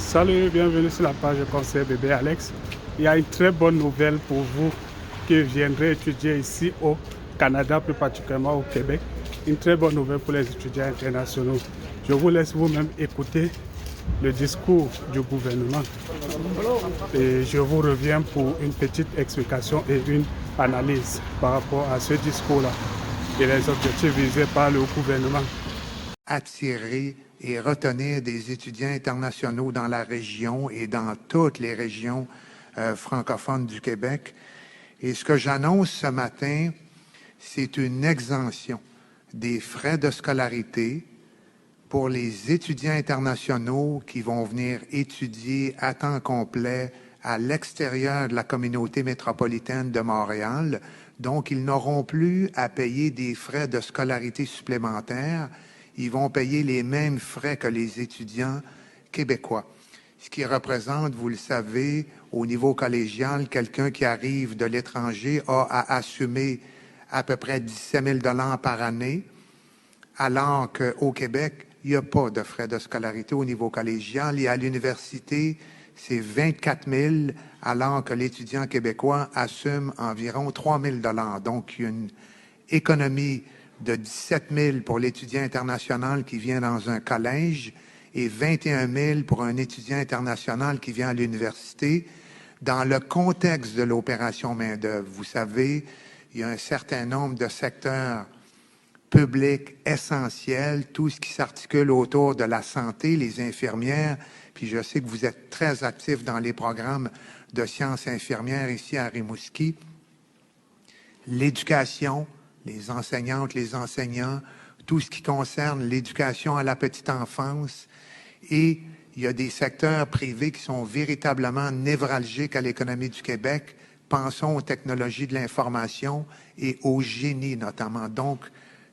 Salut, bienvenue sur la page Conseil Bébé Alex. Il y a une très bonne nouvelle pour vous qui viendrez étudier ici au Canada, plus particulièrement au Québec. Une très bonne nouvelle pour les étudiants internationaux. Je vous laisse vous-même écouter le discours du gouvernement. Et je vous reviens pour une petite explication et une analyse par rapport à ce discours-là et les objectifs visés par le gouvernement. Attirer et retenir des étudiants internationaux dans la région et dans toutes les régions francophones du Québec. Et ce que j'annonce ce matin, c'est une exemption des frais de scolarité pour les étudiants internationaux qui vont venir étudier à temps complet à l'extérieur de la communauté métropolitaine de Montréal. Donc, ils n'auront plus à payer des frais de scolarité supplémentaires. Ils vont payer les mêmes frais que les étudiants québécois. Ce qui représente, vous le savez, au niveau collégial, quelqu'un qui arrive de l'étranger a à assumer à peu près 17 000 $ par année, alors qu'au Québec, il n'y a pas de frais de scolarité au niveau collégial. Et à l'université, c'est 24 000 $, alors que l'étudiant québécois assume environ 3 000 $. Donc, il y a une économie de 17 000 pour l'étudiant international qui vient dans un collège et 21 000 pour un étudiant international qui vient à l'université. Dans le contexte de l'opération main-d'œuvre, vous savez, il y a un certain nombre de secteurs publics essentiels, tout ce qui s'articule autour de la santé, les infirmières, puis je sais que vous êtes très actifs dans les programmes de sciences infirmières ici à Rimouski, l'éducation, les enseignantes, les enseignants, tout ce qui concerne l'éducation à la petite enfance. Et il y a des secteurs privés qui sont véritablement névralgiques à l'économie du Québec. Pensons aux technologies de l'information et au génie notamment. Donc,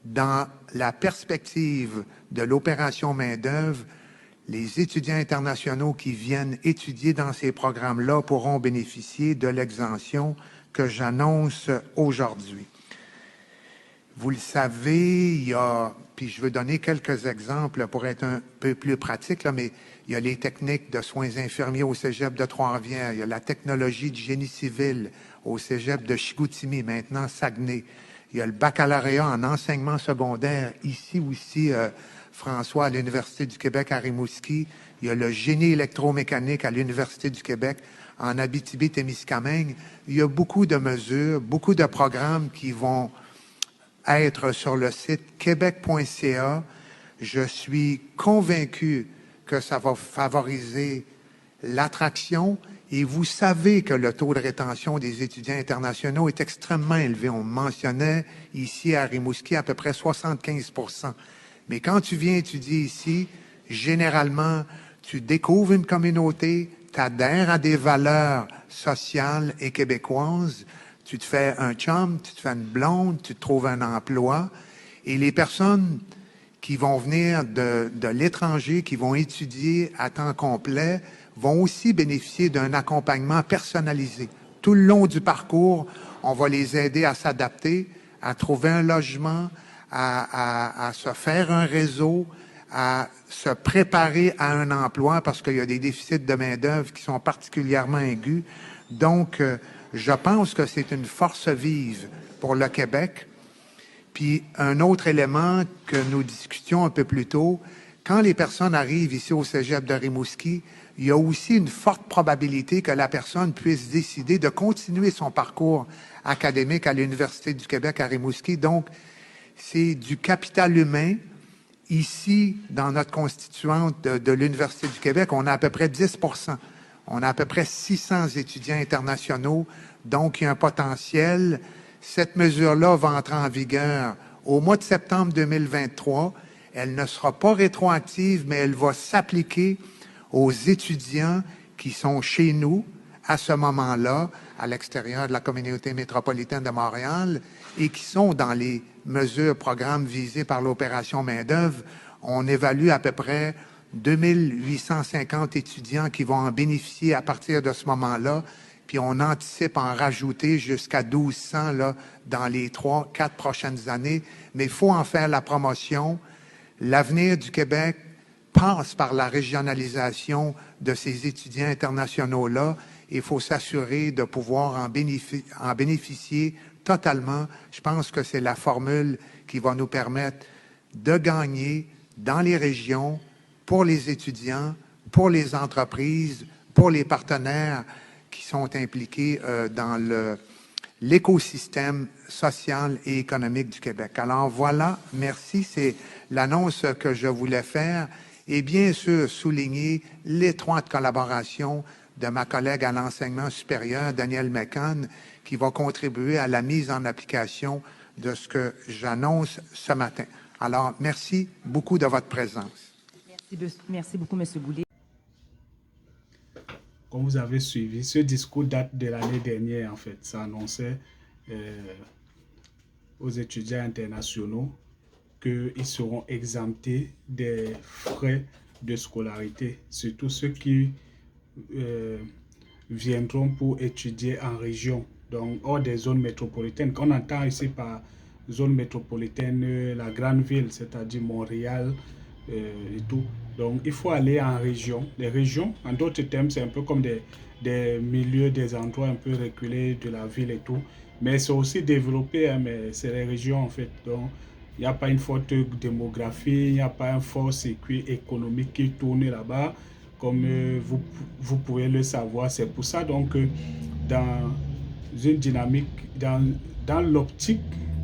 dans la perspective de l'opération main-d'œuvre, les étudiants internationaux qui viennent étudier dans ces programmes-là pourront bénéficier de l'exemption que j'annonce aujourd'hui. Vous le savez, puis je veux donner quelques exemples pour être un peu plus pratique, mais il y a les techniques de soins infirmiers au cégep de Trois-Rivières, il y a la technologie du génie civil au cégep de Chicoutimi, maintenant Saguenay. Il y a le baccalauréat en enseignement secondaire, ici aussi, François, à l'Université du Québec à Rimouski. Il y a le génie électromécanique à l'Université du Québec en Abitibi-Témiscamingue. Il y a beaucoup de mesures, beaucoup de programmes qui vont être sur le site québec.ca. Je suis convaincu que ça va favoriser l'attraction et vous savez que le taux de rétention des étudiants internationaux est extrêmement élevé. On mentionnait ici à Rimouski à peu près 75 %. Mais quand tu viens étudier ici, généralement, tu découvres une communauté, tu adhères à des valeurs sociales et québécoises, tu te fais un chum, tu te fais une blonde, tu te trouves un emploi. Et les personnes qui vont venir de l'étranger, qui vont étudier à temps complet, vont aussi bénéficier d'un accompagnement personnalisé. Tout le long du parcours, on va les aider à s'adapter, à trouver un logement, à se faire un réseau, à se préparer à un emploi parce qu'il y a des déficits de main-d'œuvre qui sont particulièrement aigus. Donc, je pense que c'est une force vive pour le Québec. Puis, un autre élément que nous discutions un peu plus tôt, quand les personnes arrivent ici au cégep de Rimouski, il y a aussi une forte probabilité que la personne puisse décider de continuer son parcours académique à l'Université du Québec à Rimouski. Donc, c'est du capital humain. Ici, dans notre constituante de l'Université du Québec, on a à peu près 10 %. On a à peu près 600 étudiants internationaux, donc il y a un potentiel. Cette mesure-là va entrer en vigueur au mois de septembre 2023. Elle ne sera pas rétroactive, mais elle va s'appliquer aux étudiants qui sont chez nous à ce moment-là, à l'extérieur de la communauté métropolitaine de Montréal, et qui sont dans les mesures, programmes visés par l'opération main-d'œuvre. On évalue à peu près 2850 étudiants qui vont en bénéficier à partir de ce moment-là, puis on anticipe en rajouter jusqu'à 1200 là, dans les 3-4 prochaines années. Mais il faut en faire la promotion. L'avenir du Québec passe par la régionalisation de ces étudiants internationaux-là. Il faut s'assurer de pouvoir en bénéficier totalement. Je pense que c'est la formule qui va nous permettre de gagner dans les régions, pour les étudiants, pour les entreprises, pour les partenaires qui sont impliqués dans l'écosystème social et économique du Québec. Alors voilà, merci, c'est l'annonce que je voulais faire et bien sûr souligner l'étroite collaboration de ma collègue à l'enseignement supérieur, Danielle McCann, qui va contribuer à la mise en application de ce que j'annonce ce matin. Alors, merci beaucoup de votre présence. Merci beaucoup, M. Boulay. Comme vous avez suivi, ce discours date de l'année dernière, en fait. Ça annonçait aux étudiants internationaux qu'ils seront exemptés des frais de scolarité, surtout ceux qui viendront pour étudier en région, donc hors des zones métropolitaines. Qu'on entend ici par zone métropolitaine, la grande ville, c'est-à-dire Montréal et tout. Donc, il faut aller en région. Les régions, en d'autres termes, c'est un peu comme des milieux, des endroits un peu reculés de la ville et tout. Mais c'est aussi développé, hein, mais c'est les régions en fait. Donc, il n'y a pas une forte démographie, il n'y a pas un fort circuit économique qui tourne là-bas, comme vous pouvez le savoir. C'est pour ça donc dans une dynamique, dans l'optique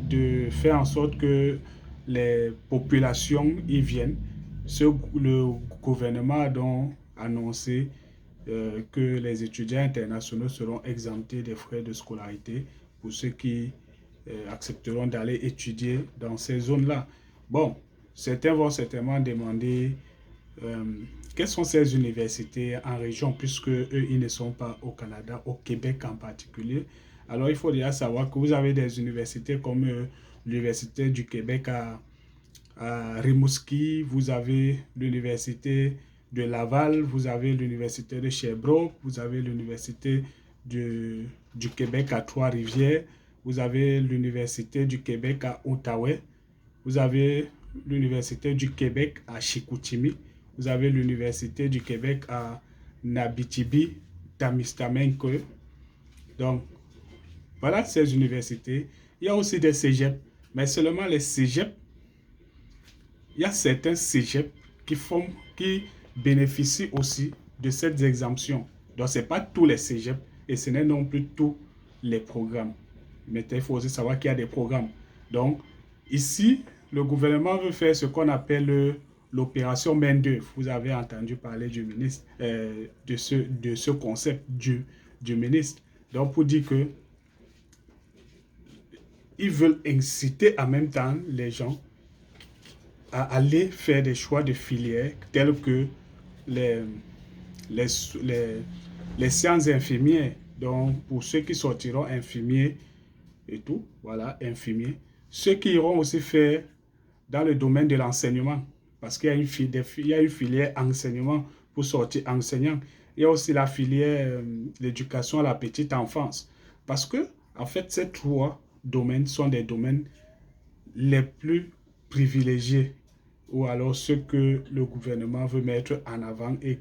de faire en sorte que les populations y viennent, le gouvernement a donc annoncé que les étudiants internationaux seront exemptés des frais de scolarité pour ceux qui accepteront d'aller étudier dans ces zones-là. Bon, certains vont certainement demander quelles sont ces universités en région, puisque eux, ils ne sont pas au Canada, au Québec en particulier. Alors, il faut déjà savoir que vous avez des universités comme l'Université du Québec à Rimouski, vous avez l'Université de Laval, vous avez l'Université de Sherbrooke, vous avez l'Université du Québec à Trois-Rivières, vous avez l'Université du Québec à Outaouais, vous avez l'Université du Québec à Chicoutimi, vous avez l'Université du Québec à Nabitibi, Tamistamenke. Donc, voilà ces universités. Il y a aussi des cégeps, mais seulement les cégeps. Il y a certains cégeps qui bénéficient aussi de cette exemption. Donc, ce n'est pas tous les cégeps et ce n'est non plus tous les programmes. Mais il faut aussi savoir qu'il y a des programmes. Donc, ici, le gouvernement veut faire ce qu'on appelle l'opération main-d'œuvre. Vous avez entendu parler du ministre, de ce concept du ministre. Donc, pour dire que ils veulent inciter en même temps les gens à aller faire des choix de filières tels que les sciences infirmières. Donc, pour ceux qui sortiront infirmiers et tout, voilà, infirmiers. Ceux qui iront aussi faire dans le domaine de l'enseignement, parce qu'il y a une filière enseignement pour sortir enseignant. Il y a aussi la filière l'éducation à la petite enfance. Parce que, en fait, ces trois domaines sont des domaines les plus privilégiés, ou alors ceux que le gouvernement veut mettre en avant et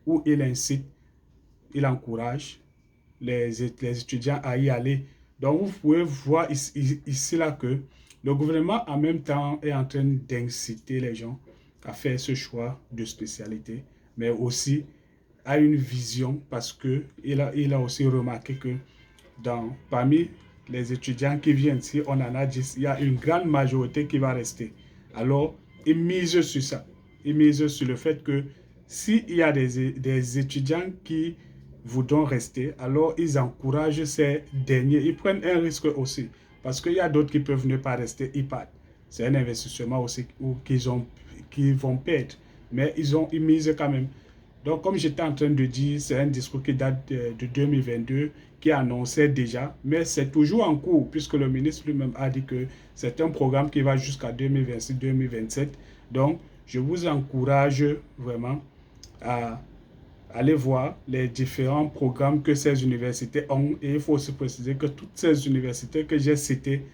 où il incite, il encourage les étudiants à y aller. Donc, vous pouvez voir ici là que le gouvernement, en même temps, est en train d'inciter les gens à faire ce choix de spécialité, mais aussi a une vision parce qu'il a aussi remarqué que parmi les étudiants qui viennent ici, on en a 10, il y a une grande majorité qui va rester. Alors, il mise sur ça. Il mise sur le fait que s'il y a des étudiants qui voudront rester, alors ils encouragent ces derniers. Ils prennent un risque aussi. Parce qu'il y a d'autres qui peuvent ne pas rester, ils partent. C'est un investissement aussi qu'ils vont perdre. Mais ils misent quand même. Donc, comme j'étais en train de dire, c'est un discours qui date de 2022, qui annonçait déjà, mais c'est toujours en cours, puisque le ministre lui-même a dit que c'est un programme qui va jusqu'à 2026-2027. Donc, je vous encourage vraiment à aller voir les différents programmes que ces universités ont. Et il faut aussi préciser que toutes ces universités que j'ai citées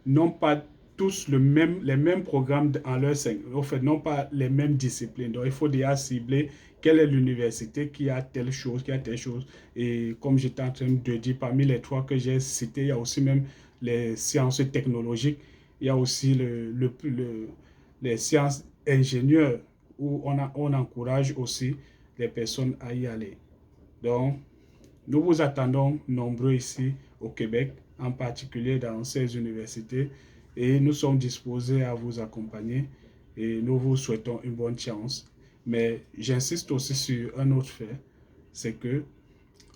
n'ont pas tous les mêmes programmes en leur sein. En fait, non pas les mêmes disciplines. Donc, il faut déjà cibler quelle est l'université qui a telle chose, qui a telle chose. Et comme j'étais en train de dire, parmi les trois que j'ai cités, il y a aussi même les sciences technologiques. Il y a aussi les sciences ingénieurs où on encourage aussi les personnes à y aller. Donc, nous vous attendons nombreux ici au Québec, en particulier dans ces universités, et nous sommes disposés à vous accompagner et nous vous souhaitons une bonne chance. Mais j'insiste aussi sur un autre fait, c'est que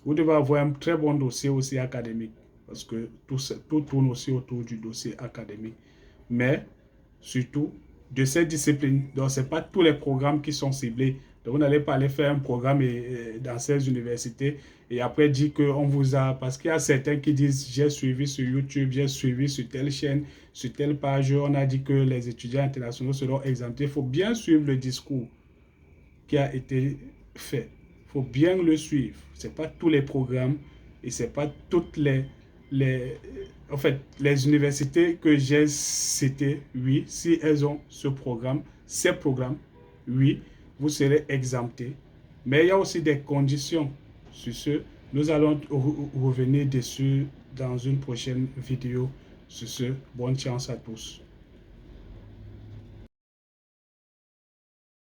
vous devez avoir un très bon dossier aussi académique, parce que tout tourne aussi autour du dossier académique. Mais surtout de ces disciplines. Donc, ce n'est pas tous les programmes qui sont ciblés. Donc, vous n'allez pas aller faire un programme dans ces universités et après dire qu'on vous a... Parce qu'il y a certains qui disent, j'ai suivi sur YouTube, j'ai suivi sur telle chaîne, sur telle page, on a dit que les étudiants internationaux seront exemptés. Il faut bien suivre le discours qui a été fait. Il faut bien le suivre. Ce n'est pas tous les programmes et ce n'est pas toutes en fait, les universités que j'ai citées, oui, si elles ont ces programmes, oui, vous serez exemptés. Mais il y a aussi des conditions. Sur ce, nous allons revenir dessus dans une prochaine vidéo. Sur ce, bonne chance à tous.